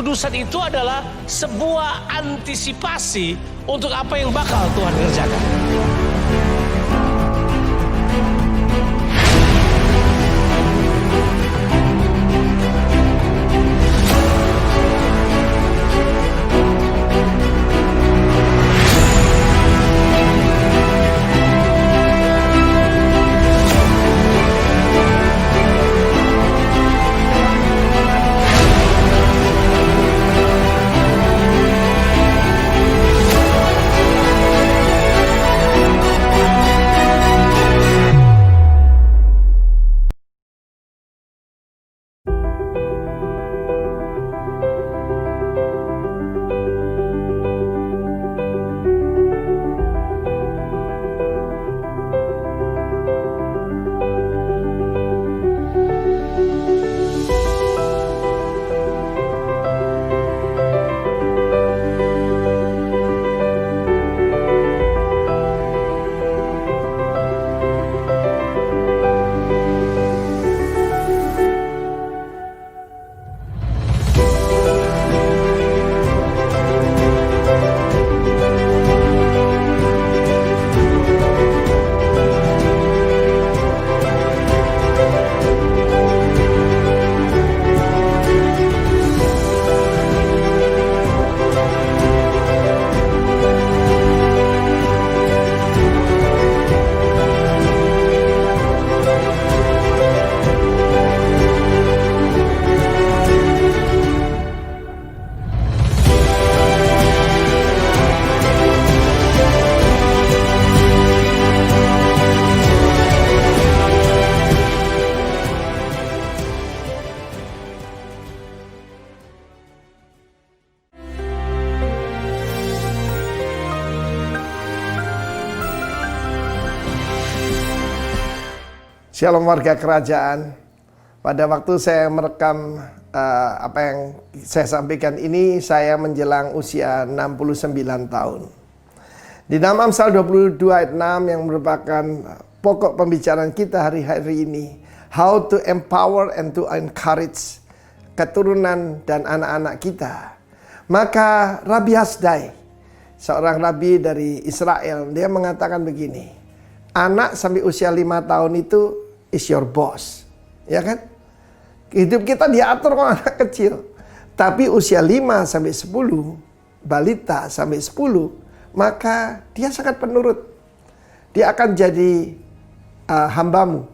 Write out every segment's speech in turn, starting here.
kekudusan itu adalah sebuah antisipasi untuk apa yang bakal Tuhan kerjakan. Shalom warga kerajaan. Pada waktu saya merekam apa yang saya sampaikan ini, saya menjelang usia 69 tahun. Di dalam Amsal 22 ayat 6 yang merupakan pokok pembicaraan kita hari-hari ini, how to empower and to encourage keturunan dan anak-anak kita. Maka Rabbi Hasdai, seorang rabi dari Israel, dia mengatakan begini, anak sampai usia 5 tahun itu is your boss, ya kan? Hidup kita diatur kalau anak kecil. Tapi usia 5 sampai 10, balita sampai 10, maka dia sangat penurut. Dia akan jadi hambamu.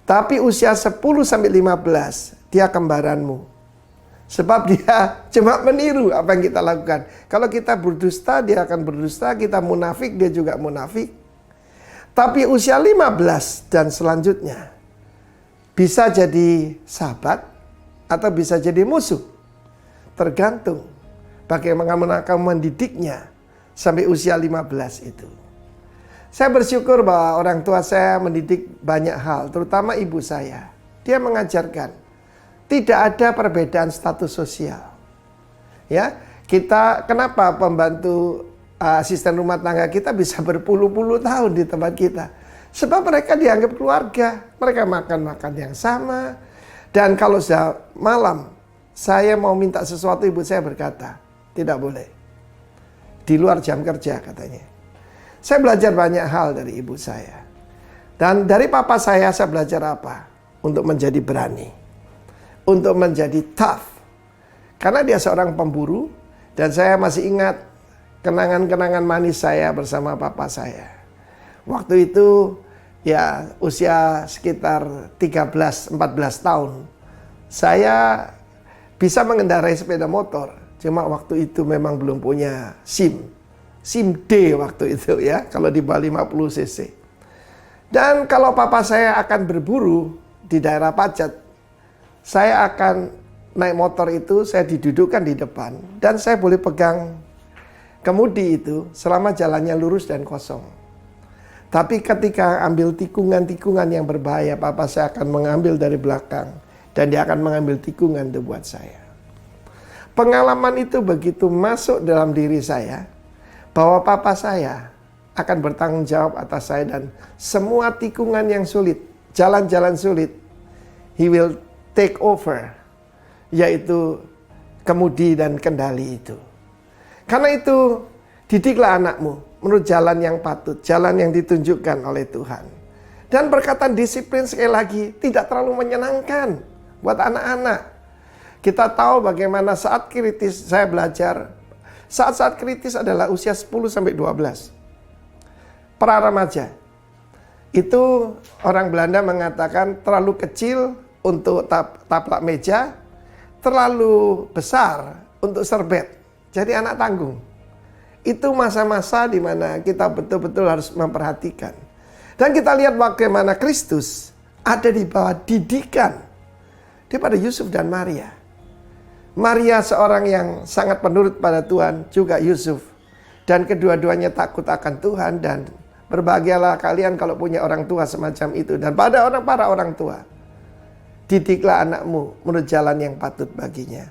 Tapi usia 10 sampai 15, dia kembaranmu. Sebab dia cuma meniru apa yang kita lakukan. Kalau kita berdusta, dia akan berdusta. Kita munafik, dia juga munafik. Tapi usia 15 dan selanjutnya bisa jadi sahabat atau bisa jadi musuh. Tergantung bagaimana kamu mendidiknya sampai usia 15 itu. Saya bersyukur bahwa orang tua saya mendidik banyak hal, terutama ibu saya. Dia mengajarkan tidak ada perbedaan status sosial. Ya, kita kenapa pembantu asisten rumah tangga kita bisa berpuluh-puluh tahun di tempat kita? Sebab mereka dianggap keluarga. Mereka makan yang sama. Dan kalau sudah malam saya mau minta sesuatu, ibu saya berkata, tidak boleh. Di luar jam kerja katanya. Saya belajar banyak hal dari ibu saya. Dan dari papa saya belajar apa? Untuk menjadi berani. Untuk menjadi tough. Karena dia seorang pemburu. Dan saya masih ingat kenangan-kenangan manis saya bersama papa saya. Waktu itu ya usia sekitar 13-14 tahun. Saya bisa mengendarai sepeda motor. Cuma waktu itu memang belum punya SIM. SIM D waktu itu ya, kalau di bawah 50 cc. Dan kalau papa saya akan berburu di daerah Pacet, saya akan naik motor itu, saya didudukkan di depan. Dan saya boleh pegang kemudi itu selama jalannya lurus dan kosong. Tapi ketika ambil tikungan-tikungan yang berbahaya, papa saya akan mengambil dari belakang. Dan dia akan mengambil tikungan itu buat saya. Pengalaman itu begitu masuk dalam diri saya, bahwa papa saya akan bertanggung jawab atas saya. Dan semua tikungan yang sulit, jalan-jalan sulit, he will take over. Yaitu kemudi dan kendali itu. Karena itu, didiklah anakmu menurut jalan yang patut, jalan yang ditunjukkan oleh Tuhan. Dan perkataan disiplin sekali lagi tidak terlalu menyenangkan buat anak-anak. Kita tahu bagaimana saat kritis saya belajar. Saat-saat kritis adalah usia 10 sampai 12. Pra remaja. Itu orang Belanda mengatakan terlalu kecil untuk taplak meja, terlalu besar untuk serbet. Jadi anak tanggung. Itu masa-masa di mana kita betul-betul harus memperhatikan. Dan kita lihat bagaimana Kristus ada di bawah didikan daripada Yusuf dan Maria. Maria seorang yang sangat penurut pada Tuhan, juga Yusuf. Dan kedua-duanya takut akan Tuhan, dan berbahagialah kalian kalau punya orang tua semacam itu. Dan pada para orang tua, didiklah anakmu menurut jalan yang patut baginya.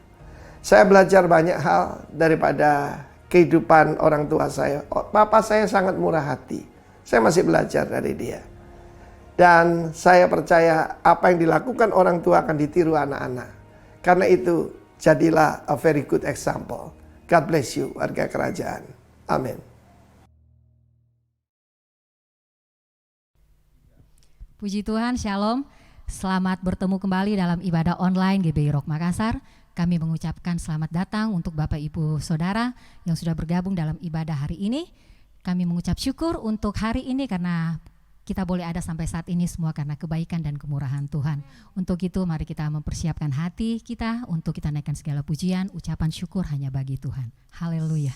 Saya belajar banyak hal daripada kehidupan orang tua saya. Papa saya sangat murah hati. Saya masih belajar dari dia. Dan saya percaya apa yang dilakukan orang tua akan ditiru anak-anak. Karena itu, jadilah a very good example. God bless you, warga kerajaan. Amin. Puji Tuhan, Shalom. Selamat bertemu kembali dalam ibadah online GBI Rock Makassar. Kami mengucapkan selamat datang untuk Bapak Ibu Saudara yang sudah bergabung dalam ibadah hari ini. Kami mengucap syukur untuk hari ini karena kita boleh ada sampai saat ini semua karena kebaikan dan kemurahan Tuhan. Untuk itu mari kita mempersiapkan hati kita untuk kita naikkan segala pujian, ucapan syukur hanya bagi Tuhan. Haleluya.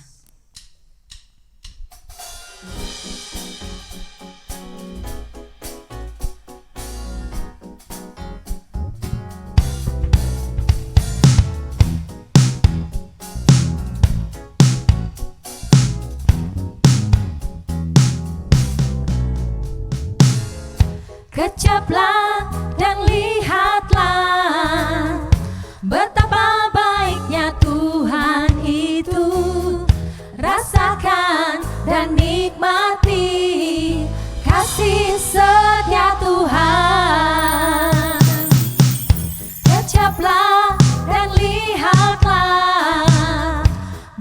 Kecaplah dan lihatlah betapa baiknya Tuhan itu. Rasakan dan nikmati kasih setia Tuhan. Kecaplah dan lihatlah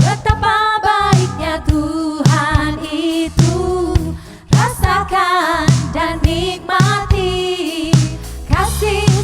betapa baiknya Tuhan itu. Rasakan dan nikmati kasih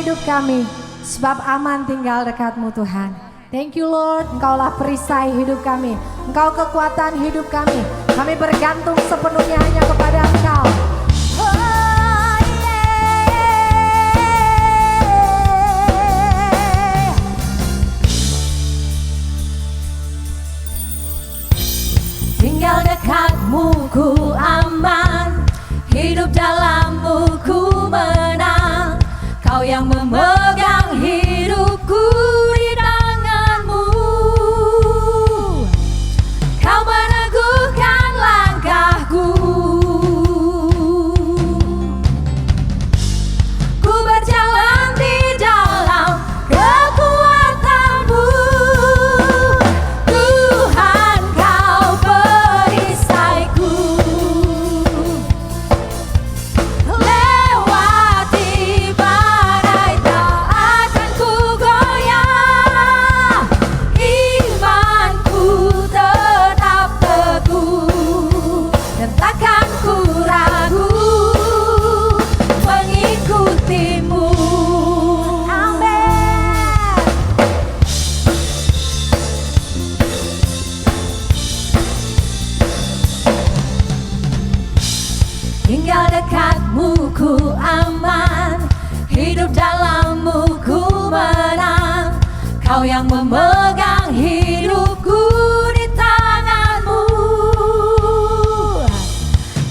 hidup kami, sebab aman tinggal dekatmu Tuhan. Thank you Lord, Engkaulah perisai hidup kami, Engkau kekuatan hidup kami. Kami bergantung sepenuhnya hanya kepada Engkau. Oh, yeah. Tinggal dekatmu ku aman, hidup dalammu ku menang. Kau yang memegang hidupku di tanganmu. Kau meneguhkan langkahku. Ku berjalan di dalam kekuatanmu. Tuhan kau perisaiku. Lewati badai tak akan ku goyah. Imanku tetap teguh dan takkan ku ragu mengikutimu. Amin. Tinggal dekatmu ku aman, hidup dalammu ku menang. Kau yang memegang hidupku di tanganmu.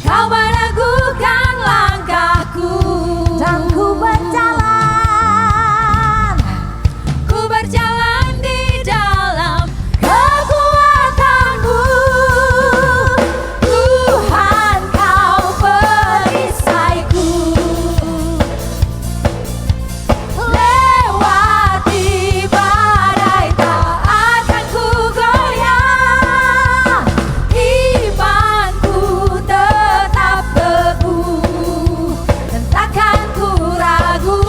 Kau meneguhkan langkahku. Dan ku berjalan di dalam kekuatanmu. Tuhan kau perisaiku. Lewati badai tak akan ku goyah. Imanku tetap teguh dan takkan ku ragu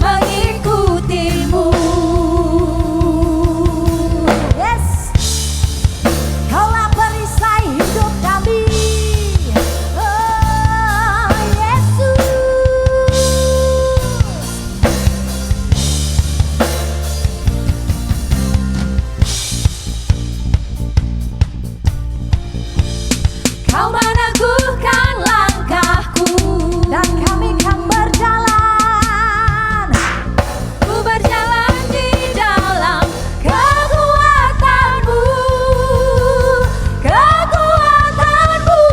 mengikutimu. Yes, Kaulah perisai hidup kami. Oh Yesus. Kau meneguhkan langkahku. Dan kami kan berjalan. Ku berjalan di dalam kekuatanmu. Kekuatanmu.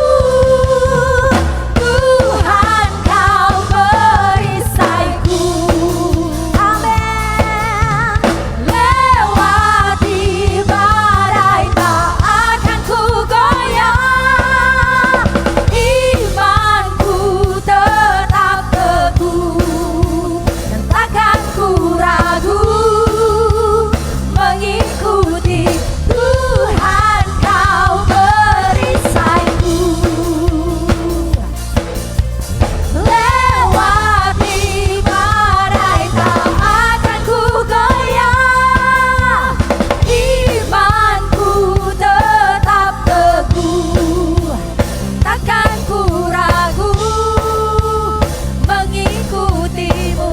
Tuhan kau perisaiku. Amin. Lewati badai tak akan ku goyah. Imanku tetap teguh dan takkan ku ragu mengikuti. Tuhan kau perisaiku. Lewati badai tak akan ku goyah. Imanku tetap teguh, takkan ku ragu mengikutimu.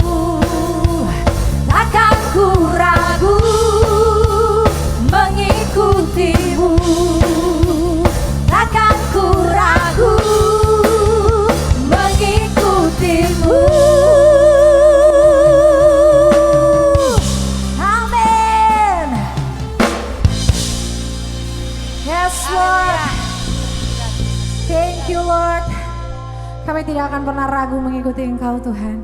Takkan ku ragu mengikutimu. Takkan ku ragu mengikutimu. Amin. Yes Lord. Thank you Lord. Kami tidak akan pernah ragu mengikuti Engkau Tuhan.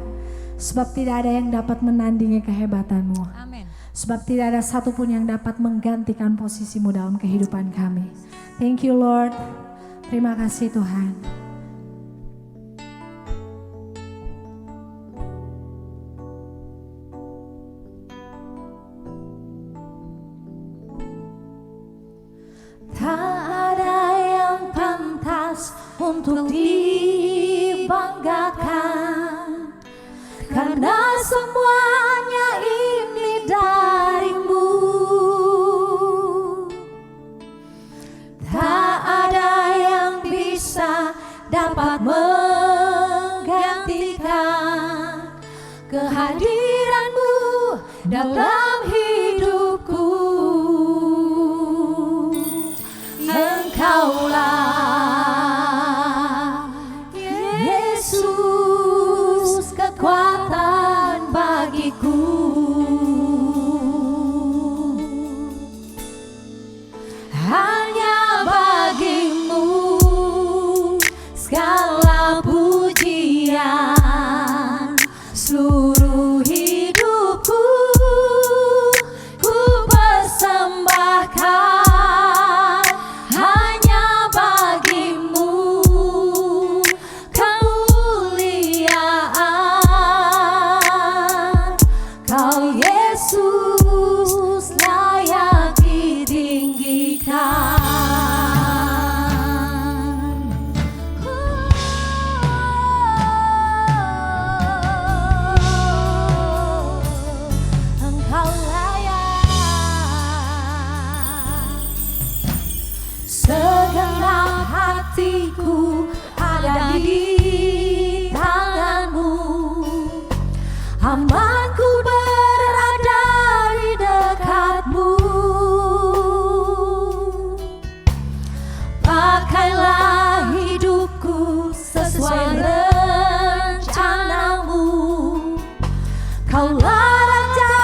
Sebab tidak ada yang dapat menandingi kehebatanmu. Amin. Sebab tidak ada satupun yang dapat menggantikan posisimu dalam kehidupan kami. Thank you Lord. Terima kasih Tuhan. Tak ada yang pantas untuk dibanggakan, karena semuanya ini darimu. Tak ada yang bisa dapat menggantikan dalam hidupku. Engkaulah Yesus, kekuatan bagiku. Hanya bagimu segala pujian, seluruh hidupku ku persembahkan. Hanya bagimu kemuliaan, Kau Yesus layak ditinggikan. Engkau layak. Segenap hatiku ada di tanganmu. Amanku berada di dekatmu. Pakailah hidupku sesuai rencanamu. Kaulah Raja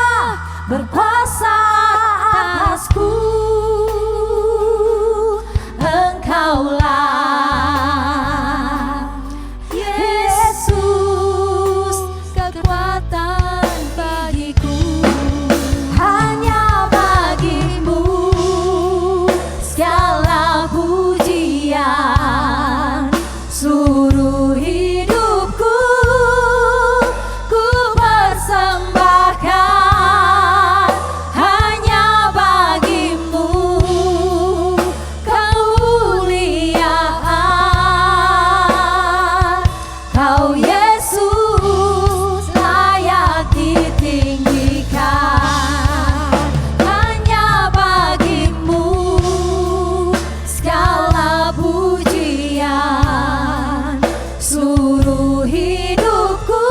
berkuasa atasku. Engkaulah Yesus, kekuatan bagiku. Hanya bagimu segala pujian, seluruh hidupku ku persembahkan. Hanya bagimu kemuliaan, Kau Yesus layak ditinggikan. Hanya bagimu segala pujian, seluruh hidupku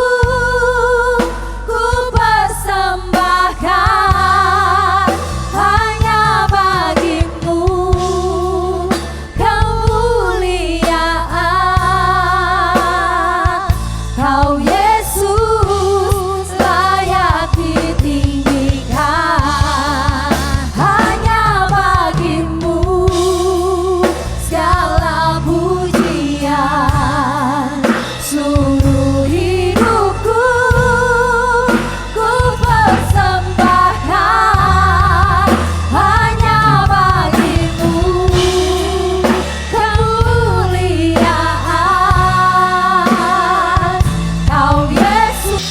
ku persembahkan. Hanya bagimu kemuliaan, Kau Yesus layak ditinggikan. Hanya bagimu segala pujian, seluruh hidupku ku persembahkan. Hanya bagimu kemuliaan, Kau Yesus.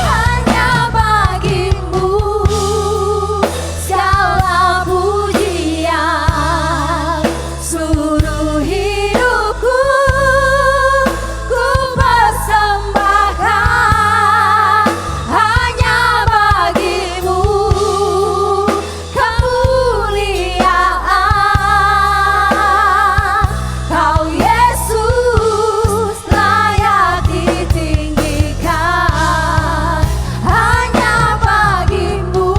Hanya bagimu segala pujian, seluruh hidupku ku persembahkan. Hanya bagimu kemuliaan, Kau Yesus layak ditinggikan. Hanya bagimu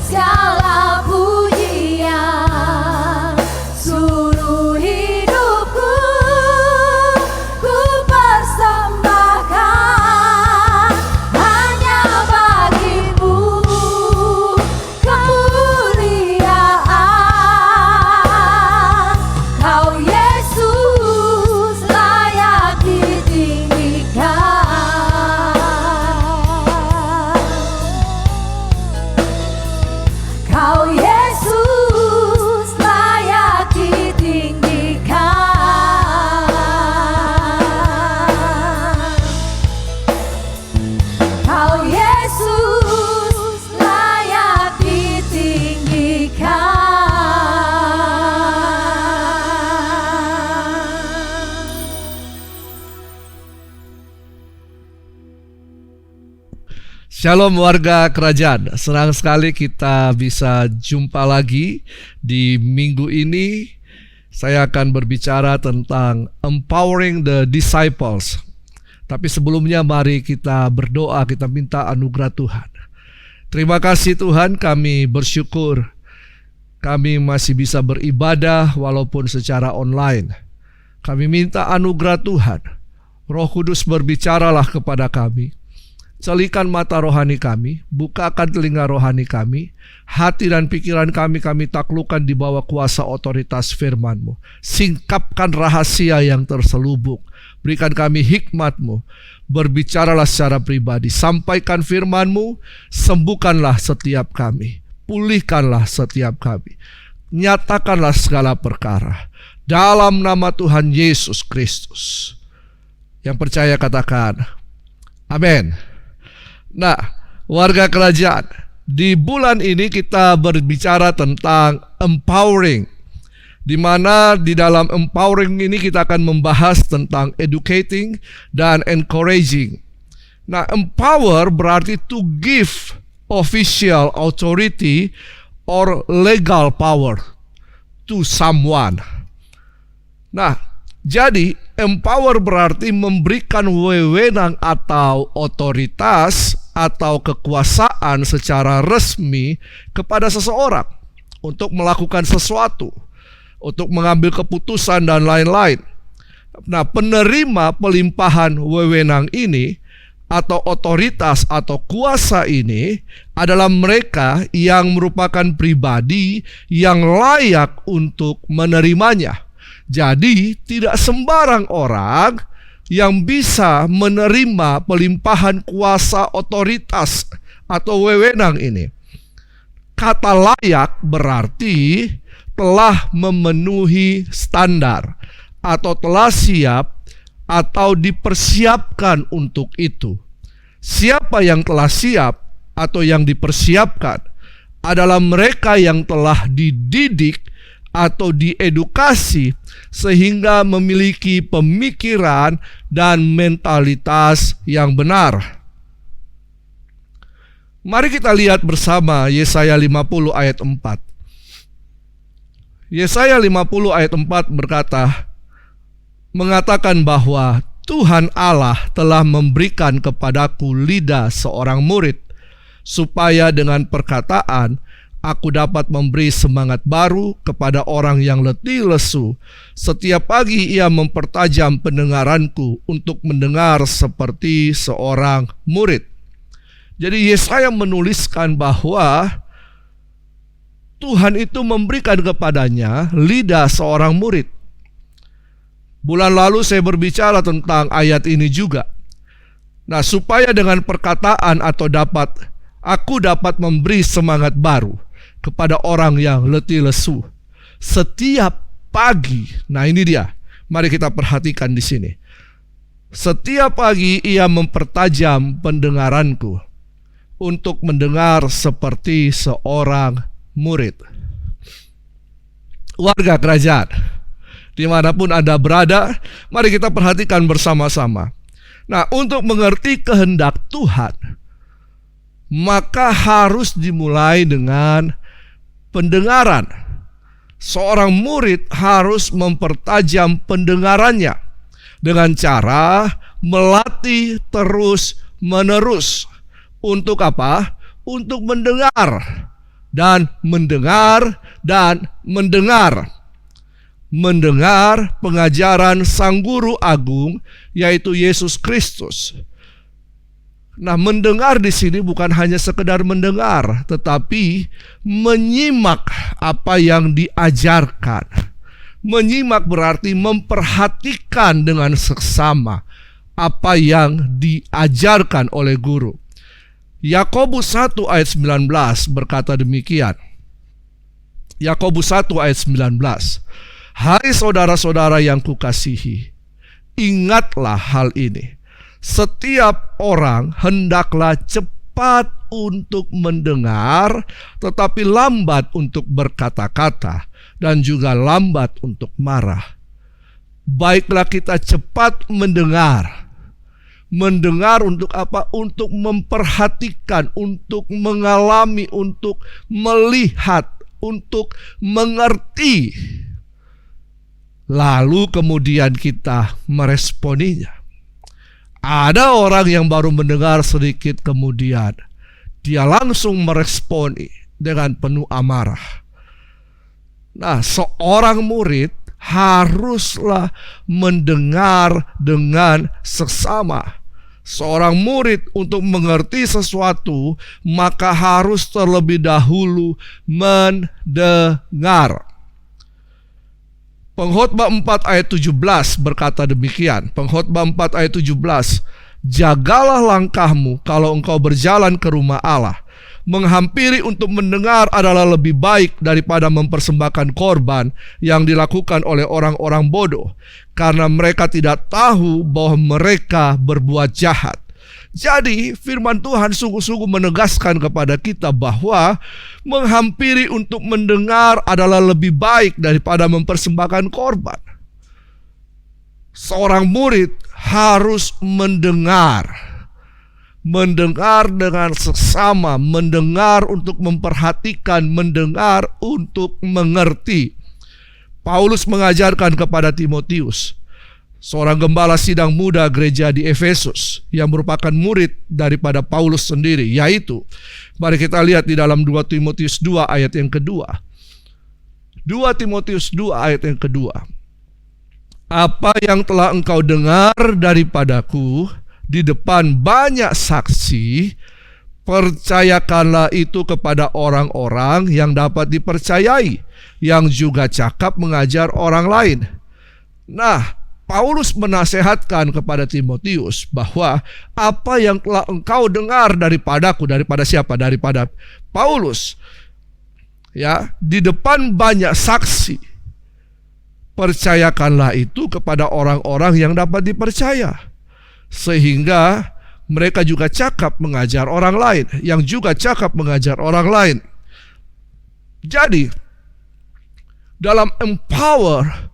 segala pujian, seluruh hidupku ku persembahkan. Hanya bagimu kemuliaan, Kau Yesus layak ditinggikan. Kau Yesus layak ditinggikan. Kau Yesus layak ditinggikan. Shalom warga kerajaan, senang sekali kita bisa jumpa lagi di minggu ini. Saya akan berbicara tentang empowering the disciples. Tapi sebelumnya mari kita berdoa, kita minta anugerah Tuhan. Terima kasih Tuhan, kami bersyukur kami masih bisa beribadah walaupun secara online. Kami minta anugerah Tuhan. Roh Kudus berbicaralah kepada kami. Celikan mata rohani kami, bukakan telinga rohani kami, hati dan pikiran kami taklukkan di bawah kuasa otoritas firman-Mu. Singkapkan rahasia yang terselubung, berikan kami hikmat-Mu, berbicaralah secara pribadi, sampaikan firman-Mu, sembuhkanlah setiap kami, pulihkanlah setiap kami, nyatakanlah segala perkara, dalam nama Tuhan Yesus Kristus. Yang percaya katakan, amin. Nah, warga kerajaan, di bulan ini kita berbicara tentang empowering, di mana di dalam empowering ini kita akan membahas tentang educating dan encouraging. Nah, empower berarti to give official authority or legal power to someone. Nah, jadi empower berarti memberikan wewenang atau otoritas atau kekuasaan secara resmi kepada seseorang untuk melakukan sesuatu, untuk mengambil keputusan dan lain-lain. Nah, penerima pelimpahan wewenang ini atau otoritas atau kuasa ini adalah mereka yang merupakan pribadi yang layak untuk menerimanya. Jadi tidak sembarang orang yang bisa menerima pelimpahan kuasa otoritas atau wewenang ini. Kata layak berarti telah memenuhi standar atau telah siap atau dipersiapkan untuk itu. Siapa yang telah siap atau yang dipersiapkan adalah mereka yang telah dididik atau diedukasi sehingga memiliki pemikiran dan mentalitas yang benar. Mari kita lihat bersama Yesaya 50 ayat 4. Yesaya 50 ayat 4 mengatakan bahwa Tuhan Allah telah memberikan kepadaku lidah seorang murid, supaya dengan perkataan aku dapat memberi semangat baru kepada orang yang letih lesu. Setiap pagi ia mempertajam pendengaranku untuk mendengar seperti seorang murid. Jadi Yesaya menuliskan bahwa Tuhan itu memberikan kepadanya lidah seorang murid. Bulan lalu saya berbicara tentang ayat ini juga. Nah, supaya dengan perkataan atau aku dapat memberi semangat baru kepada orang yang letih lesu setiap pagi. Nah, ini dia. Mari kita perhatikan di sini. Setiap pagi ia mempertajam pendengaranku untuk mendengar seperti seorang murid. Warga kerajaan, dimanapun Anda berada, mari kita perhatikan bersama-sama. Nah, untuk mengerti kehendak Tuhan, maka harus dimulai dengan pendengaran. Seorang murid harus mempertajam pendengarannya dengan cara melatih terus-menerus. Untuk apa? Untuk mendengar dan mendengar dan mendengar. Mendengar pengajaran Sang Guru Agung, yaitu Yesus Kristus. Nah, mendengar di sini bukan hanya sekedar mendengar, tetapi menyimak apa yang diajarkan. Menyimak berarti memperhatikan dengan seksama apa yang diajarkan oleh guru. Yakobus 1 ayat 19 berkata demikian. Yakobus 1 ayat 19. Hai saudara-saudara yang kukasihi, ingatlah hal ini. Setiap orang hendaklah cepat untuk mendengar, tetapi lambat untuk berkata-kata, dan juga lambat untuk marah. Baiklah kita cepat mendengar. Mendengar untuk apa? Untuk memperhatikan, untuk mengalami, untuk melihat, untuk mengerti. lalu kemudian kita meresponinya. Ada orang yang baru mendengar sedikit, kemudian dia langsung meresponi dengan penuh amarah. Nah, seorang murid haruslah mendengar dengan seksama. Seorang murid untuk mengerti sesuatu, maka harus terlebih dahulu mendengar. Pengkhotbah 4 ayat 17 berkata demikian. Pengkhotbah 4 ayat 17. Jagalah langkahmu kalau engkau berjalan ke rumah Allah. Menghampiri untuk mendengar adalah lebih baik daripada mempersembahkan korban yang dilakukan oleh orang-orang bodoh, karena mereka tidak tahu bahwa mereka berbuat jahat. Jadi firman Tuhan sungguh-sungguh menegaskan kepada kita bahwa menghampiri untuk mendengar adalah lebih baik daripada mempersembahkan korban. Seorang murid harus mendengar dengan seksama, mendengar untuk memperhatikan, mendengar untuk mengerti. Paulus mengajarkan kepada Timotius, seorang gembala sidang muda gereja di Efesus yang merupakan murid daripada Paulus sendiri, yaitu, mari kita lihat di dalam 2 Timotius 2 ayat yang kedua. 2 Timotius 2 ayat yang kedua. Apa yang telah engkau dengar daripadaku di depan banyak saksi, percayakanlah itu kepada orang-orang yang dapat dipercayai, yang juga cakap mengajar orang lain. Nah, Paulus menasehatkan kepada Timotius bahwa apa yang telah engkau dengar daripadaku, daripada siapa? Daripada Paulus. Ya, di depan banyak saksi, percayakanlah itu kepada orang-orang yang dapat dipercaya, sehingga mereka juga cakap mengajar orang lain, yang juga cakap mengajar orang lain. Jadi, dalam empower,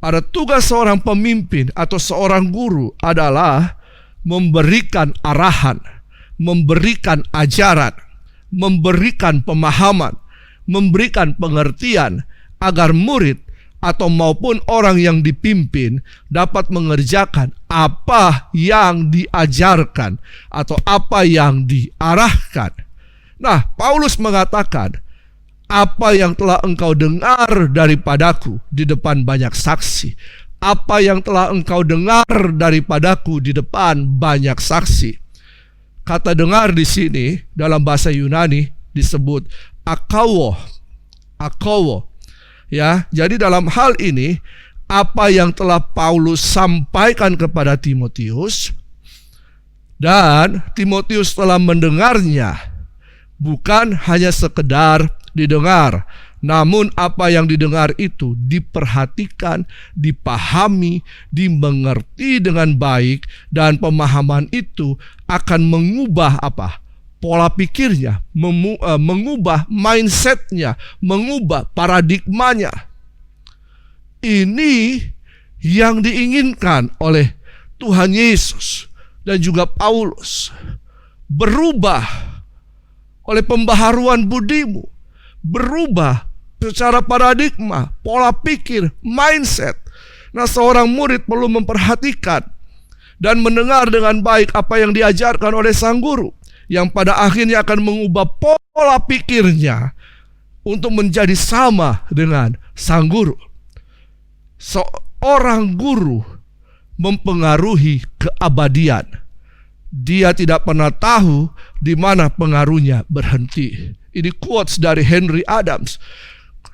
ada tugas seorang pemimpin atau seorang guru adalah memberikan arahan, memberikan ajaran, memberikan pemahaman, memberikan pengertian agar murid atau maupun orang yang dipimpin dapat mengerjakan apa yang diajarkan atau apa yang diarahkan. Nah, Paulus mengatakan, apa yang telah engkau dengar daripadaku di depan banyak saksi. Apa yang telah engkau dengar daripadaku di depan banyak saksi. Kata dengar di sini dalam bahasa Yunani disebut akawo. Akawo. Ya, jadi dalam hal ini apa yang telah Paulus sampaikan kepada Timotius dan Timotius telah mendengarnya, bukan hanya sekedar didengar, namun apa yang didengar itu diperhatikan, dipahami, dimengerti dengan baik, dan pemahaman itu akan mengubah apa? Pola pikirnya, mengubah mindsetnya, mengubah paradigmanya. Ini yang diinginkan oleh Tuhan Yesus dan juga Paulus. Berubah oleh pembaharuan budimu, berubah secara paradigma, pola pikir, mindset. Nah, seorang murid perlu memperhatikan dan mendengar dengan baik apa yang diajarkan oleh sang guru, yang pada akhirnya akan mengubah pola pikirnya untuk menjadi sama dengan sang guru. Seorang guru mempengaruhi keabadian. Dia tidak pernah tahu di mana pengaruhnya berhenti. Ini quotes dari Henry Adams.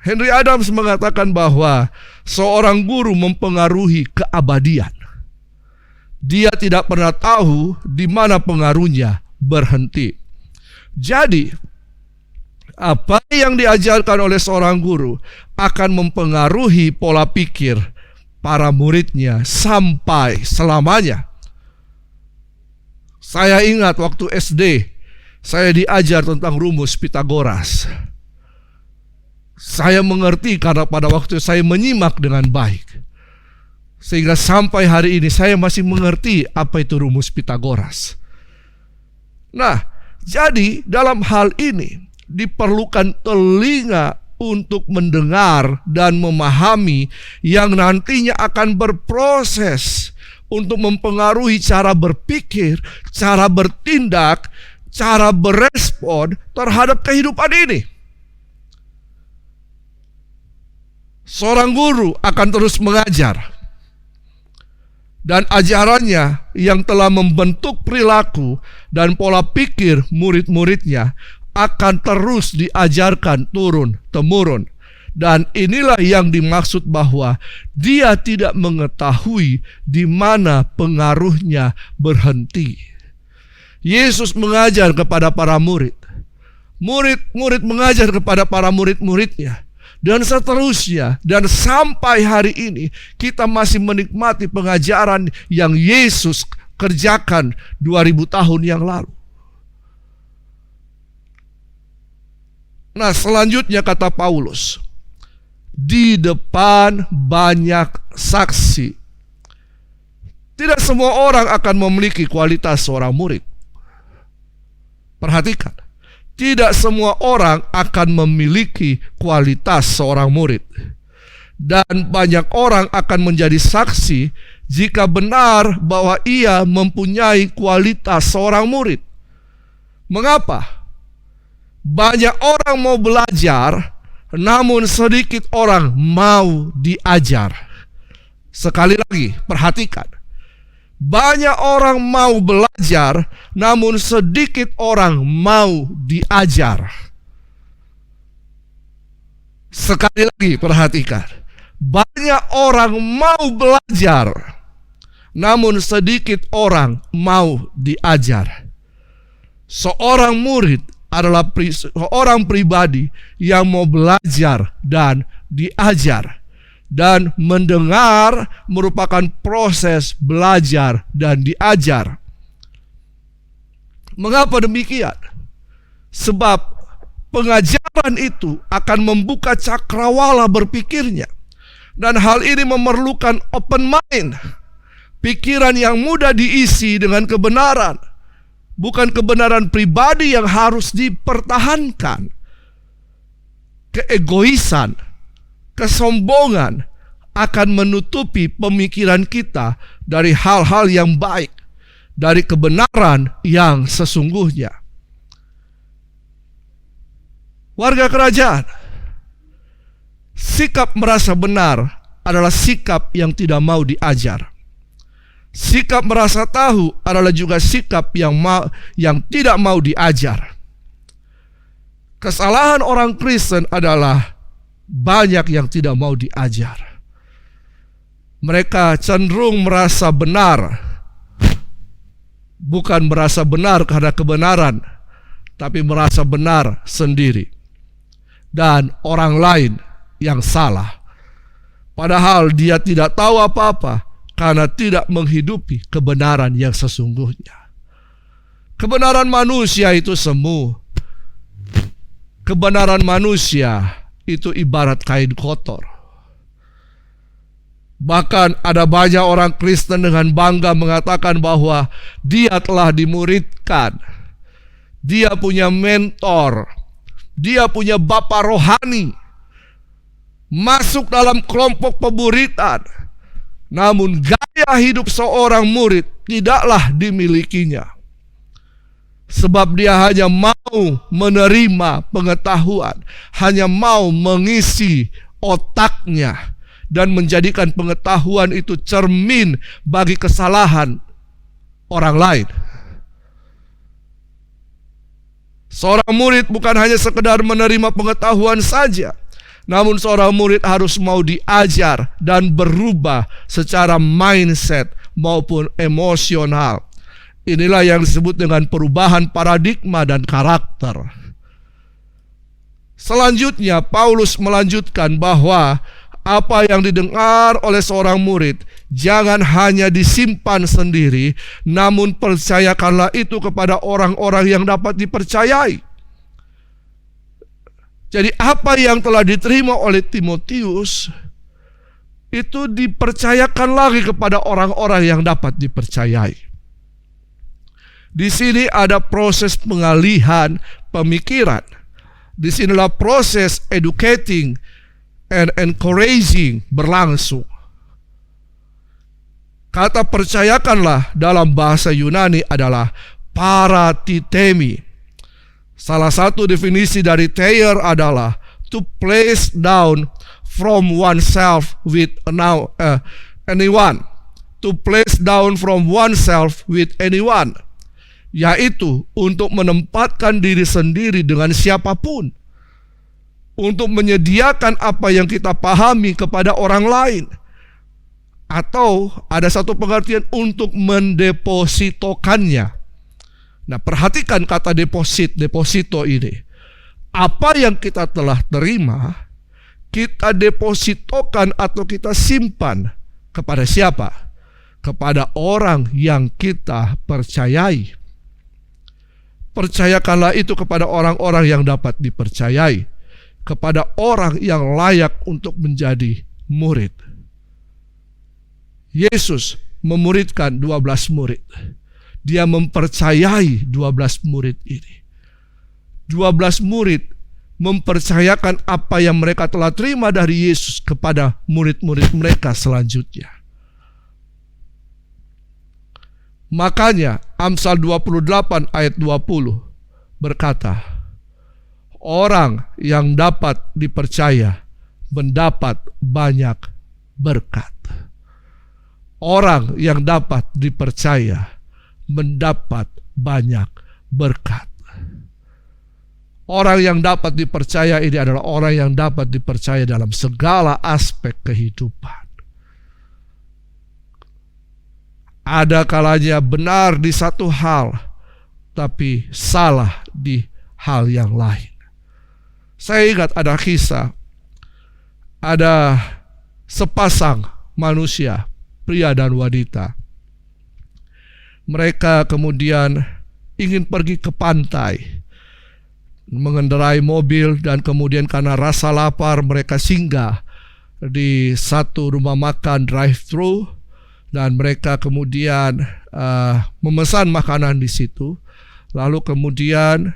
Henry Adams mengatakan bahwa seorang guru mempengaruhi keabadian. Dia tidak pernah tahu di mana pengaruhnya berhenti. Jadi, apa yang diajarkan oleh seorang guru akan mempengaruhi pola pikir para muridnya sampai selamanya. Saya ingat waktu SD, saya diajar tentang rumus Pitagoras. Saya mengerti karena pada waktu saya menyimak dengan baik. Sehingga sampai hari ini saya masih mengerti apa itu rumus Pitagoras. Nah, jadi dalam hal ini diperlukan telinga untuk mendengar dan memahami yang nantinya akan berproses untuk mempengaruhi cara berpikir, cara bertindak, cara berespon terhadap kehidupan ini. Seorang guru akan terus mengajar, dan ajarannya yang telah membentuk perilaku dan pola pikir murid-muridnya akan terus diajarkan turun-temurun. Dan inilah yang dimaksud bahwa dia tidak mengetahui di mana pengaruhnya berhenti. Yesus mengajar kepada para murid, murid-murid mengajar kepada para murid-muridnya, dan seterusnya. Dan sampai hari ini kita masih menikmati pengajaran yang Yesus kerjakan 2000 tahun yang lalu. Nah, selanjutnya kata Paulus, di depan banyak saksi. Tidak semua orang akan memiliki kualitas seorang murid. Perhatikan, tidak semua orang akan memiliki kualitas seorang murid. Dan banyak orang akan menjadi saksi jika benar bahwa ia mempunyai kualitas seorang murid. Mengapa? Banyak orang mau belajar, namun sedikit orang mau diajar. Sekali lagi, perhatikan. Banyak orang mau belajar, namun sedikit orang mau diajar. Sekali lagi, perhatikan. Banyak orang mau belajar, namun sedikit orang mau diajar. Seorang murid adalah seorang pribadi yang mau belajar dan diajar. Dan mendengar merupakan proses belajar dan diajar. Mengapa demikian? Sebab pengajaran itu akan membuka cakrawala berpikirnya. Dan hal ini memerlukan open mind, pikiran yang mudah diisi dengan kebenaran, bukan kebenaran pribadi yang harus dipertahankan. Keegoisan, kesombongan akan menutupi pemikiran kita dari hal-hal yang baik, dari kebenaran yang sesungguhnya. Warga kerajaan, sikap merasa benar adalah sikap yang tidak mau diajar. Sikap merasa tahu adalah juga sikap yang tidak mau diajar. Kesalahan orang Kristen adalah banyak yang tidak mau diajar. Mereka cenderung merasa benar, bukan merasa benar karena kebenaran, tapi merasa benar sendiri, dan orang lain yang salah. Padahal dia tidak tahu apa-apa karena tidak menghidupi kebenaran yang sesungguhnya. Kebenaran manusia itu semu. Kebenaran manusia itu ibarat kain kotor. Bahkan ada banyak orang Kristen dengan bangga mengatakan bahwa dia telah dimuridkan, dia punya mentor, dia punya bapa rohani, masuk dalam kelompok pemuridan. Namun gaya hidup seorang murid tidaklah dimilikinya. Sebab dia hanya mau menerima pengetahuan, hanya mau mengisi otaknya, dan menjadikan pengetahuan itu cermin bagi kesalahan orang lain. Seorang murid bukan hanya sekedar menerima pengetahuan saja, namun seorang murid harus mau diajar dan berubah secara mindset maupun emosional. Inilah yang disebut dengan perubahan paradigma dan karakter. Selanjutnya, Paulus melanjutkan bahwa apa yang didengar oleh seorang murid jangan hanya disimpan sendiri, namun percayakanlah itu kepada orang-orang yang dapat dipercayai. Jadi apa yang telah diterima oleh Timotius itu dipercayakan lagi kepada orang-orang yang dapat dipercayai. Di sini ada proses pengalihan pemikiran Disinilah proses educating and encouraging berlangsung. Kata percayakanlah dalam bahasa Yunani adalah paratithemi. Salah satu definisi dari their adalah to place down from oneself with anyone. To place down from oneself with anyone. Yaitu untuk menempatkan diri sendiri dengan siapapun, untuk menyediakan apa yang kita pahami kepada orang lain, atau ada satu pengertian untuk mendepositokannya. Nah, perhatikan kata deposito ini. Apa yang kita telah terima, kita depositokan atau kita simpan kepada siapa? Kepada orang yang kita percayai. Percayakanlah itu kepada orang-orang yang dapat dipercayai, kepada orang yang layak untuk menjadi murid. Yesus memuridkan 12 murid. Dia mempercayai 12 murid ini. 12 murid mempercayakan apa yang mereka telah terima dari Yesus kepada murid-murid mereka selanjutnya. Makanya Amsal 28 ayat 20 berkata, orang yang dapat dipercaya mendapat banyak berkat. Orang yang dapat dipercaya mendapat banyak berkat. Orang yang dapat dipercaya ini adalah orang yang dapat dipercaya dalam segala aspek kehidupan. Ada kalanya benar di satu hal, tapi salah di hal yang lain. Saya ingat ada kisah, ada sepasang manusia, pria dan wanita. Mereka kemudian ingin pergi ke pantai, mengendarai mobil, dan kemudian karena rasa lapar mereka singgah di satu rumah makan drive-thru. Dan mereka kemudian memesan makanan di situ. Lalu kemudian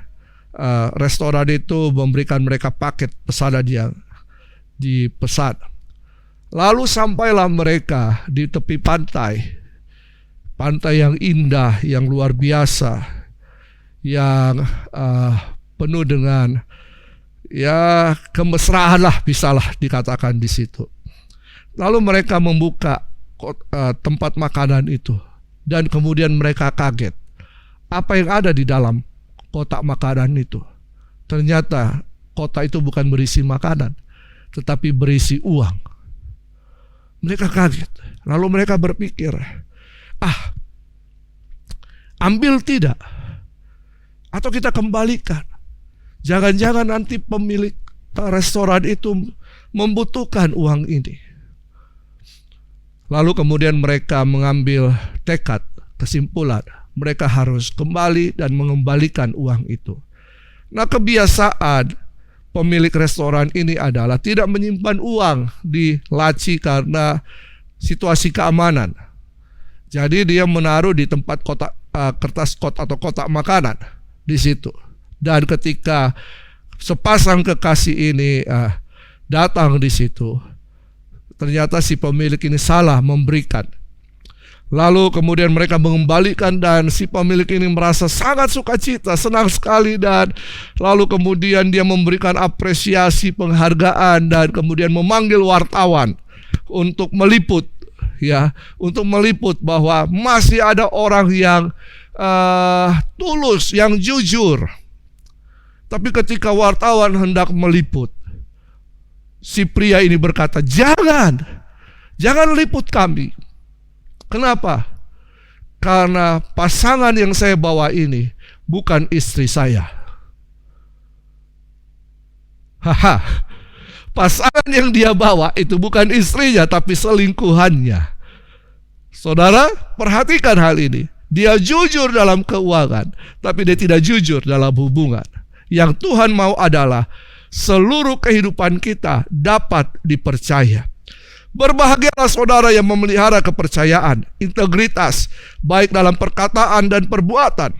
restoran itu memberikan mereka paket pesanan yang dipesan. Lalu sampailah mereka di tepi pantai. Pantai yang indah, yang luar biasa, yang penuh dengan kemesraan lah, bisalah dikatakan di situ. Lalu mereka membuka tempat makanan itu, dan kemudian mereka kaget apa yang ada di dalam kotak makanan itu. Ternyata kotak itu bukan berisi makanan, tetapi berisi uang. Mereka kaget. Lalu mereka berpikir, ambil tidak, atau kita kembalikan. Jangan-jangan nanti pemilik restoran itu membutuhkan uang ini. Lalu kemudian mereka mengambil tekad, kesimpulan, mereka harus kembali dan mengembalikan uang itu. Nah, kebiasaan pemilik restoran ini adalah tidak menyimpan uang di laci karena situasi keamanan. Jadi dia menaruh di tempat kertas atau kotak makanan di situ. Dan ketika sepasang kekasih ini datang di situ, ternyata si pemilik ini salah memberikan. Lalu kemudian mereka mengembalikan, dan si pemilik ini merasa sangat sukacita, senang sekali, dan lalu kemudian dia memberikan apresiasi, penghargaan, dan kemudian memanggil wartawan untuk meliput, untuk meliput bahwa masih ada orang yang tulus, yang jujur. Tapi ketika wartawan hendak meliput, si pria ini berkata, jangan liput kami. Kenapa? Karena pasangan yang saya bawa ini bukan istri saya. Pasangan yang dia bawa itu bukan istrinya, tapi selingkuhannya. Saudara, perhatikan hal ini. Dia jujur dalam keuangan, tapi dia tidak jujur dalam hubungan. Yang Tuhan mau adalah seluruh kehidupan kita dapat dipercaya. Berbahagialah saudara yang memelihara kepercayaan, integritas, baik dalam perkataan dan perbuatan.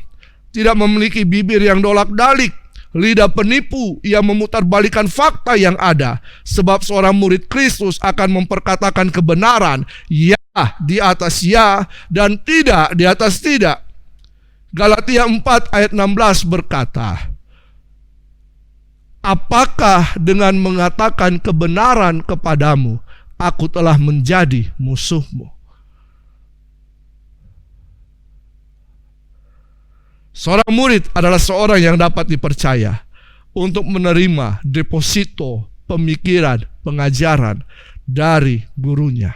Tidak memiliki bibir yang dolak-dalik, lidah penipu yang memutarbalikkan fakta yang ada. Sebab seorang murid Kristus akan memperkatakan kebenaran, ya di atas ya dan tidak di atas tidak. Galatia 4 ayat 16 berkata, apakah dengan mengatakan kebenaran kepadamu, aku telah menjadi musuhmu? Seorang murid adalah seorang yang dapat dipercaya untuk menerima deposito pemikiran, pengajaran dari gurunya.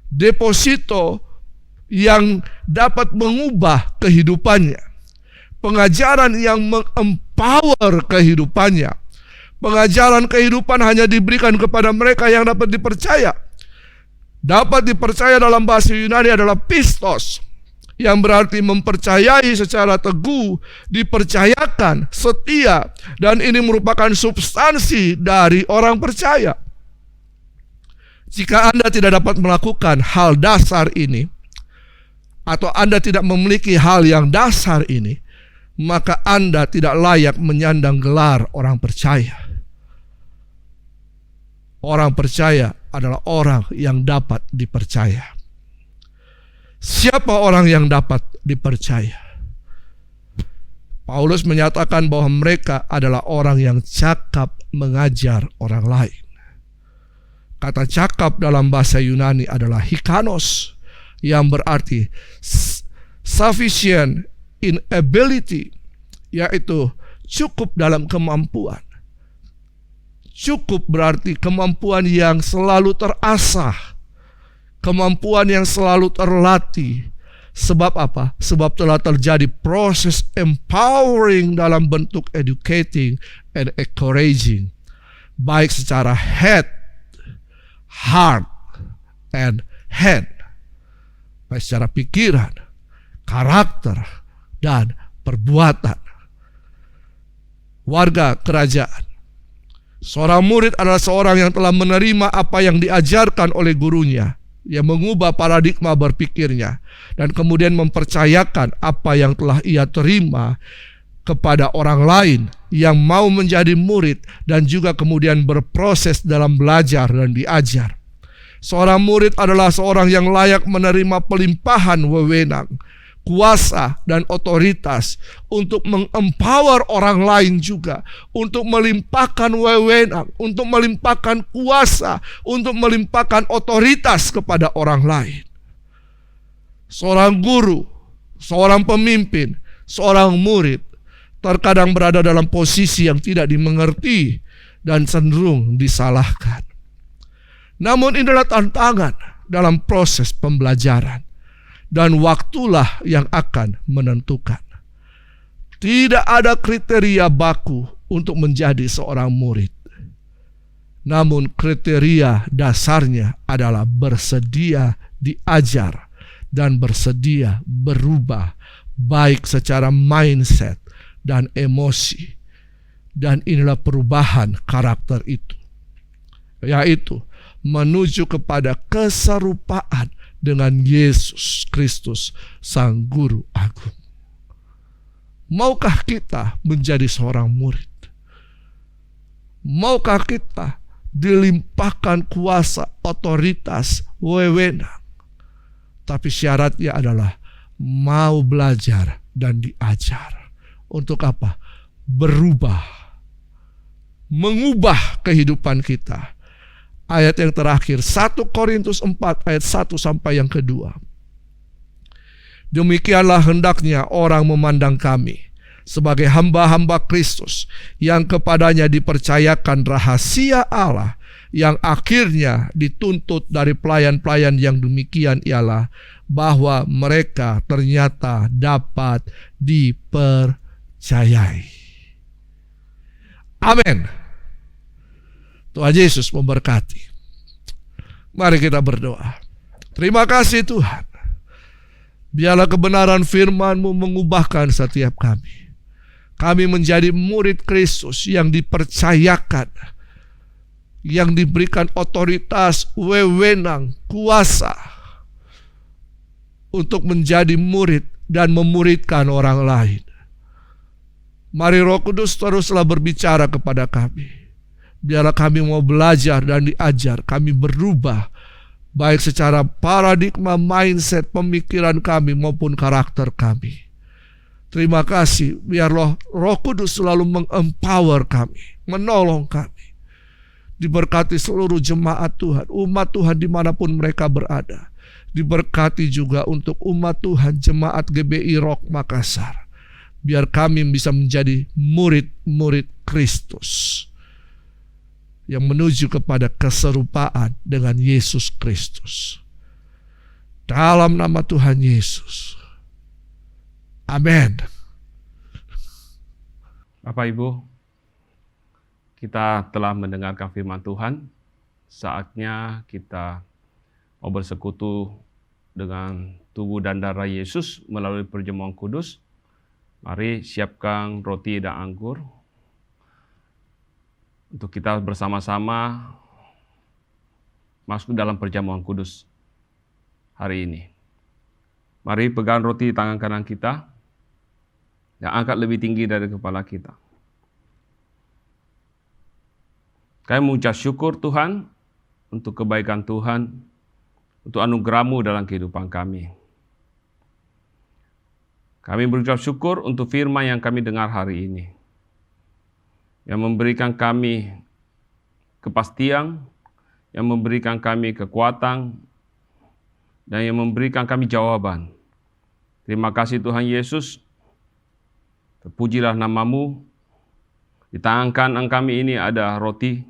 Deposito yang dapat mengubah kehidupannya. Pengajaran yang mengempower kehidupannya. Pengajaran kehidupan hanya diberikan kepada mereka yang dapat dipercaya. Dapat dipercaya dalam bahasa Yunani adalah pistos, yang berarti mempercayai secara teguh, dipercayakan, setia, dan ini merupakan substansi dari orang percaya. Jika Anda tidak dapat melakukan hal dasar ini, atau Anda tidak memiliki hal yang dasar ini, maka Anda tidak layak menyandang gelar orang percaya. Orang percaya adalah orang yang dapat dipercaya. Siapa orang yang dapat dipercaya? Paulus menyatakan bahwa mereka adalah orang yang cakap mengajar orang lain. Kata cakap dalam bahasa Yunani adalah hikanos, yang berarti sufficient in ability, yaitu cukup dalam kemampuan. Cukup berarti kemampuan yang selalu terasah, kemampuan yang selalu terlatih. Sebab apa? Sebab telah terjadi proses empowering dalam bentuk educating and encouraging, baik secara head, heart, and hand, baik secara pikiran, karakter, dan perbuatan. Warga kerajaan, seorang murid adalah seorang yang telah menerima apa yang diajarkan oleh gurunya, yang mengubah paradigma berpikirnya, dan kemudian mempercayakan apa yang telah ia terima kepada orang lain yang mau menjadi murid, dan juga kemudian berproses dalam belajar dan diajar. Seorang murid adalah seorang yang layak menerima pelimpahan wewenang, kuasa, dan otoritas untuk mengempower orang lain juga, untuk melimpahkan wewenang, untuk melimpahkan kuasa, untuk melimpahkan otoritas kepada orang lain. Seorang guru, seorang pemimpin, seorang murid terkadang berada dalam posisi yang tidak dimengerti dan cenderung disalahkan. Namun inilah tantangan dalam proses pembelajaran, dan waktulah yang akan menentukan. Tidak ada kriteria baku untuk menjadi seorang murid. Namun kriteria dasarnya adalah bersedia diajar dan bersedia berubah, baik secara mindset dan emosi. Dan inilah perubahan karakter itu, yaitu menuju kepada keserupaan dengan Yesus Kristus, Sang Guru Agung. Maukah kita menjadi seorang murid? Maukah kita dilimpahkan kuasa, otoritas, wewenang? Tapi syaratnya adalah mau belajar dan diajar. Untuk apa? Berubah, mengubah kehidupan kita. Ayat yang terakhir, 1 Korintus 4 ayat 1 sampai yang kedua. Demikianlah hendaknya orang memandang kami sebagai hamba-hamba Kristus, yang kepadanya dipercayakan rahasia Allah, yang akhirnya dituntut dari pelayan-pelayan yang demikian ialah bahwa mereka ternyata dapat dipercayai. Amin. Tuhan Yesus memberkati. Mari kita berdoa. Terima kasih Tuhan. Biarlah kebenaran firman-Mu mengubahkan setiap kami. Kami menjadi murid Kristus yang dipercayakan, yang diberikan otoritas, wewenang, kuasa untuk menjadi murid dan memuridkan orang lain. Mari Roh Kudus teruslah berbicara kepada kami. Biarlah kami mau belajar dan diajar, kami berubah, baik secara paradigma, mindset, pemikiran kami maupun karakter kami. Terima kasih, biarlah Roh Kudus selalu meng-empower kami, menolong kami. Diberkati seluruh jemaat Tuhan, umat Tuhan dimanapun mereka berada. Diberkati juga untuk umat Tuhan, jemaat GBI Rock Makassar. Biar kami bisa menjadi murid-murid Kristus yang menuju kepada keserupaan dengan Yesus Kristus. Dalam nama Tuhan Yesus. Amin. Bapak Ibu, kita telah mendengarkan firman Tuhan. Saatnya kita mau bersekutu dengan tubuh dan darah Yesus melalui perjamuan kudus. Mari siapkan roti dan anggur untuk kita bersama-sama masuk dalam perjamuan kudus hari ini. Mari pegang roti di tangan kanan kita dan angkat lebih tinggi dari kepala kita. Kami mengucap syukur Tuhan untuk kebaikan Tuhan, untuk anugerah-Mu dalam kehidupan kami. Kami berucap syukur untuk firman yang kami dengar hari ini, yang memberikan kami kepastian, yang memberikan kami kekuatan, dan yang memberikan kami jawaban. Terima kasih Tuhan Yesus, terpujilah nama-Mu. Di tangan kanan kami ini ada roti.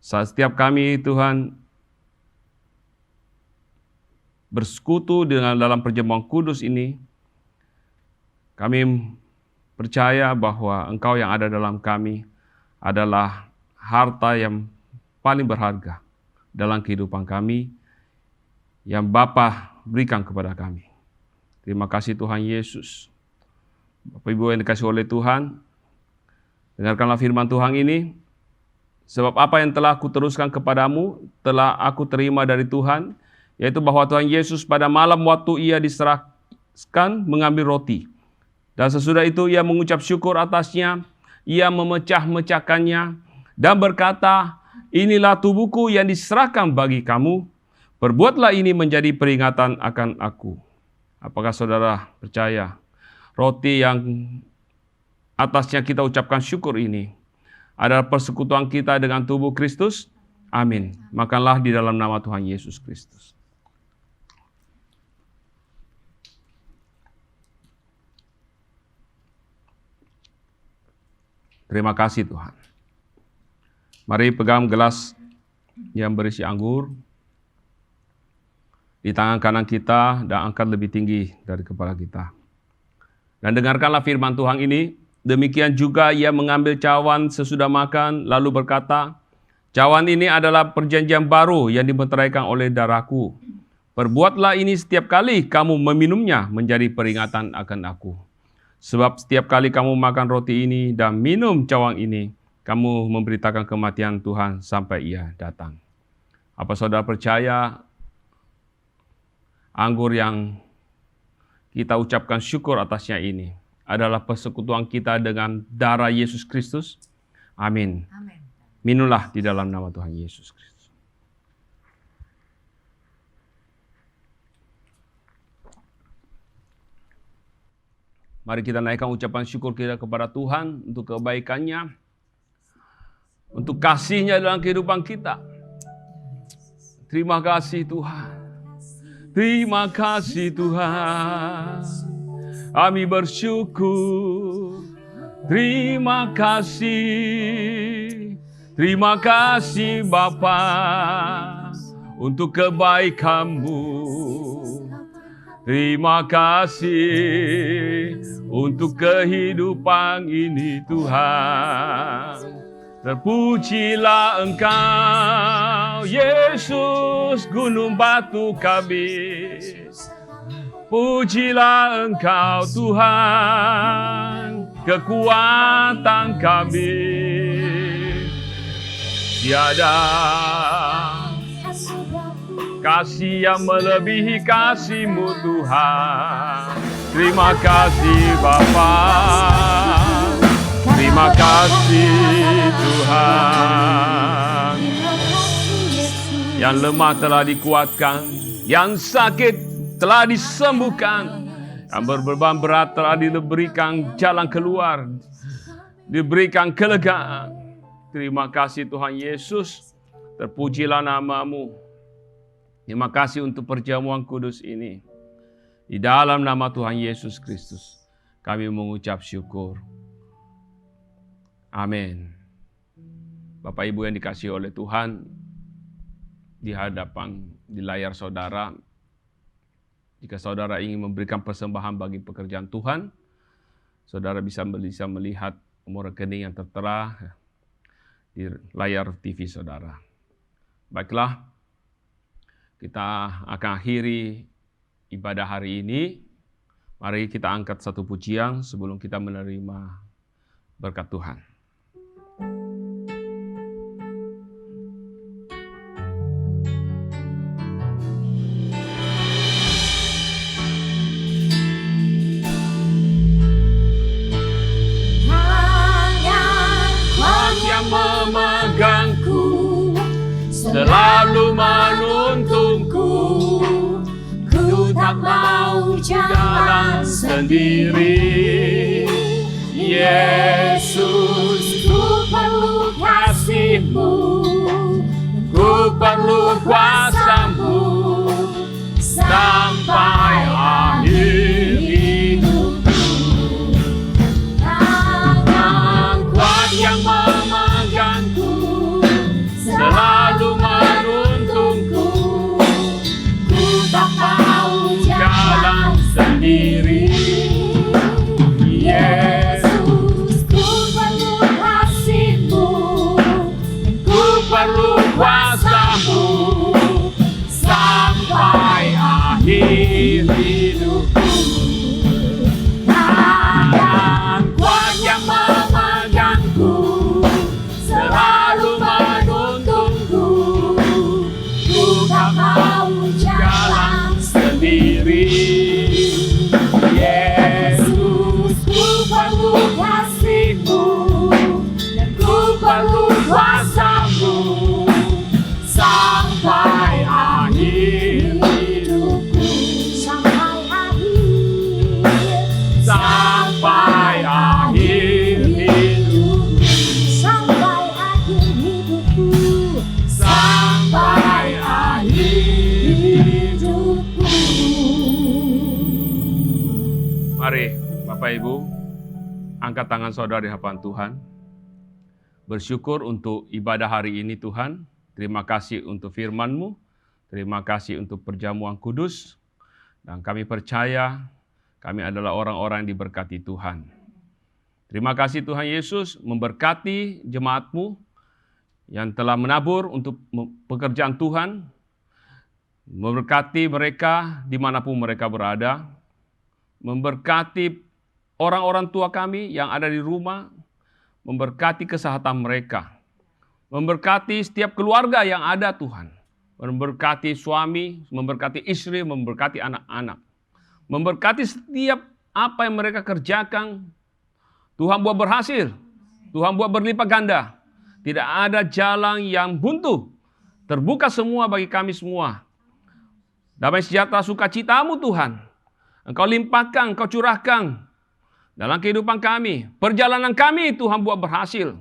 Saat setiap kami Tuhan bersekutu dengan dalam perjamuan kudus ini, kami percaya bahwa Engkau yang ada dalam kami adalah harta yang paling berharga dalam kehidupan kami yang Bapa berikan kepada kami. Terima kasih Tuhan Yesus. Bapak Ibu yang dikasihi oleh Tuhan, dengarkanlah firman Tuhan ini. Sebab apa yang telah aku teruskan kepadamu, telah aku terima dari Tuhan, yaitu bahwa Tuhan Yesus pada malam waktu Ia diserahkan mengambil roti. Dan sesudah itu Ia mengucap syukur atasnya, Ia memecah-mecahkannya, dan berkata, inilah tubuhku yang diserahkan bagi kamu, perbuatlah ini menjadi peringatan akan aku. Apakah saudara percaya roti yang atasnya kita ucapkan syukur ini adalah persekutuan kita dengan tubuh Kristus? Amin. Makanlah di dalam nama Tuhan Yesus Kristus. Terima kasih Tuhan. Mari pegang gelas yang berisi anggur di tangan kanan kita dan angkat lebih tinggi dari kepala kita. Dan dengarkanlah firman Tuhan ini. Demikian juga Ia mengambil cawan sesudah makan, lalu berkata, cawan ini adalah perjanjian baru yang dimeteraikan oleh darahku. Perbuatlah ini setiap kali kamu meminumnya menjadi peringatan akan aku. Sebab setiap kali kamu makan roti ini dan minum cawan ini, kamu memberitakan kematian Tuhan sampai Ia datang. Apa saudara percaya anggur yang kita ucapkan syukur atasnya ini adalah persekutuan kita dengan darah Yesus Kristus? Amin. Amin. Minumlah di dalam nama Tuhan Yesus Kristus. Mari kita naikkan ucapan syukur kita kepada Tuhan untuk kebaikannya, untuk kasih-Nya dalam kehidupan kita. Terima kasih Tuhan. Terima kasih Tuhan. Kami bersyukur. Terima kasih. Terima kasih Bapa untuk kebaikan-Mu. Terima kasih untuk kehidupan ini Tuhan. Terpujilah Engkau, Yesus, gunung batu kami. Pujilah Engkau Tuhan, kekuatan kami. Tiada kasih yang melebihi kasih-Mu Tuhan. Terima kasih Bapa. kasih Tuhan. Yang lemah telah dikuatkan, yang sakit telah disembuhkan, yang berbeban berat telah diberikan jalan keluar, diberikan kelegaan. Terima kasih Tuhan Yesus, terpujilah nama-Mu. Terima kasih untuk perjamuan kudus ini. Di dalam nama Tuhan Yesus Kristus, kami mengucap syukur. Amin. Bapak Ibu yang dikasihi oleh Tuhan, di layar saudara, jika saudara ingin memberikan persembahan bagi pekerjaan Tuhan, saudara bisa melihat nomor rekening yang tertera di layar TV saudara. Baiklah, kita akan akhiri ibadah hari ini. Mari kita angkat satu pujian sebelum kita menerima berkat Tuhan. Memegangku, selalu menuntunku, ku tak mau jalan sendiri. Yesus, ku perlu kasih-Mu, ku perlu kuasa-Mu, sampai akhir hidupku. Tangan kuat yang selalu menuntungku, ku tak mau jalan sendiri. Yesus, ku perlu kasih-Mu, ku perlu kuasa-Mu, sampai akhir hidupku. Tangan kuat yang memegangku, selalu mau jalan sendiri. Yesus, ku perlu kasih-Mu, dan ku perlu kuasa-Mu, sampai akhir hidupku. Sampai akhir hidupku. Sampai akhir hidupku. Sampai hidupku. Mari Bapak Ibu, angkat tangan saudara di hadapan Tuhan. Bersyukur untuk ibadah hari ini Tuhan. Terima kasih untuk firman-Mu. Terima kasih untuk perjamuan kudus. Dan kami percaya kami adalah orang-orang yang diberkati Tuhan. Terima kasih Tuhan Yesus memberkati jemaat-Mu yang telah menabur untuk pekerjaan Tuhan. Memberkati mereka dimanapun mereka berada. Memberkati orang-orang tua kami yang ada di rumah. Memberkati kesehatan mereka. Memberkati setiap keluarga yang ada Tuhan. Memberkati suami, memberkati istri, memberkati anak-anak. Memberkati setiap apa yang mereka kerjakan. Tuhan buat berhasil. Tuhan buat berlipat ganda. Tidak ada jalan yang buntu. Terbuka semua bagi kami semua. Damai sejahtera sukacita-Mu Tuhan. Engkau limpahkan, Engkau curahkan dalam kehidupan kami. Perjalanan kami Tuhan buat berhasil.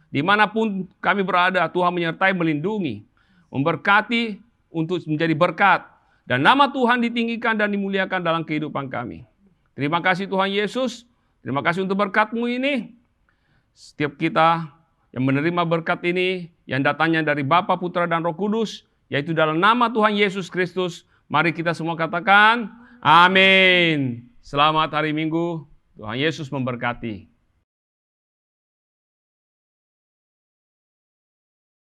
Dimanapun kami berada, Tuhan menyertai, melindungi. Memberkati untuk menjadi berkat. Dan nama Tuhan ditinggikan dan dimuliakan dalam kehidupan kami. Terima kasih Tuhan Yesus. Terima kasih untuk berkat-Mu ini. Setiap kita yang menerima berkat ini, yang datangnya dari Bapa, Putra, dan Roh Kudus, yaitu dalam nama Tuhan Yesus Kristus, mari kita semua katakan, amin. Selamat hari Minggu, Tuhan Yesus memberkati.